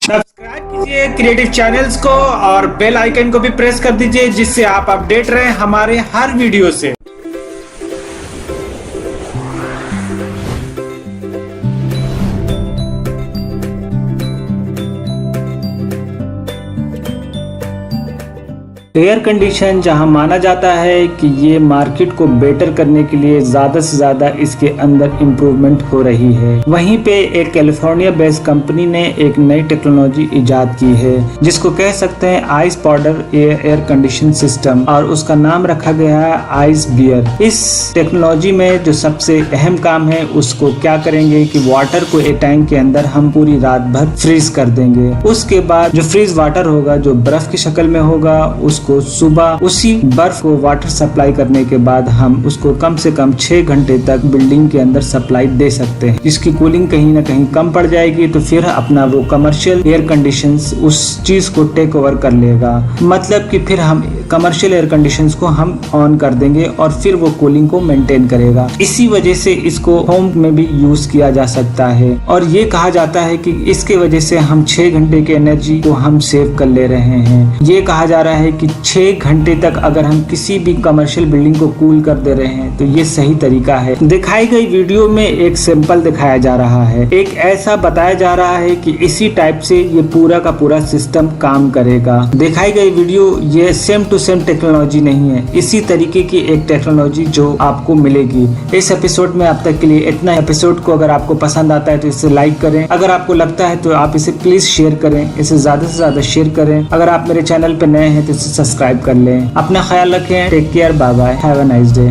Subscribe कीजिए creative channels को और बेल आइकन को भी प्रेस कर दीजिए, जिससे आप अपडेट रहें हमारे हर वीडियो से। एयर कंडीशन जहां माना जाता है कि ये मार्केट को बेटर करने के लिए ज़्यादा से ज़्यादा इसके अंदर इम्प्रूवमेंट हो रही है, वहीं पे एक कैलिफोर्निया बेस्ड कंपनी ने एक नई टेक्नोलॉजी इजाद की है जिसको कह सकते हैं ice powder air condition system, और उसका नाम रखा गया है आइस बियर। इस टेक्नोलॉजी में जो सबसे अहम काम है उसको क्या करेंगे कि वाटर को एक टैंक के अंदर हम पूरी रात भर फ्रीज कर देंगे। उसके बाद जो फ्रीज वाटर होगा जो बर्फ की शक्ल में होगा, उसको सुबह उसी बर्फ को वाटर सप्लाई करने के बाद हम उसको कम से कम 6 घंटे तक बिल्डिंग के अंदर सप्लाई दे सकते हैं, जिसकी कूलिंग कहीं ना कहीं कम पड़ जाएगी। तो फिर अपना वो कमर्शियल एयर कंडीशंस उस चीज को टेक ओवर कर लेगा, मतलब कि फिर हम कमर्शियल एयर कंडीशंस को हम ऑन कर देंगे और फिर वो कूलिंग को मेंटेन करेगा। इसी वजह से इसको होम में भी यूज किया जा सकता है और ये कहा जाता है कि इसके वजह से हम 6 घंटे की एनर्जी को हम सेव कर ले रहे हैं। ये कहा जा रहा है कि 6 घंटे तक अगर हम किसी भी कमर्शियल बिल्डिंग को कूल कर दे रहे हैं तो ये सही तरीका है। दिखाई गई वीडियो में एक सैंपल दिखाया जा रहा है, एक ऐसा बताया जा रहा है कि इसी टाइप से ये पूरा का पूरा सिस्टम काम करेगा। दिखाई गई वीडियो ये सेम टू सेम टेक्नोलॉजी नहीं है, इसी तरीके की एक टेक्नोलॉजी जो आपको मिलेगी। इस एपिसोड में अब तक के लिए इतना। एपिसोड को अगर आपको पसंद आता है तो इसे लाइक करें, अगर आपको लगता है तो आप इसे प्लीज शेयर करें, इसे ज्यादा से ज्यादा शेयर करें। अगर आप मेरे चैनल पे नए हैं तो इसे सब्सक्राइब कर लें। अपना ख्याल रखें, take care, bye bye, have a nice day.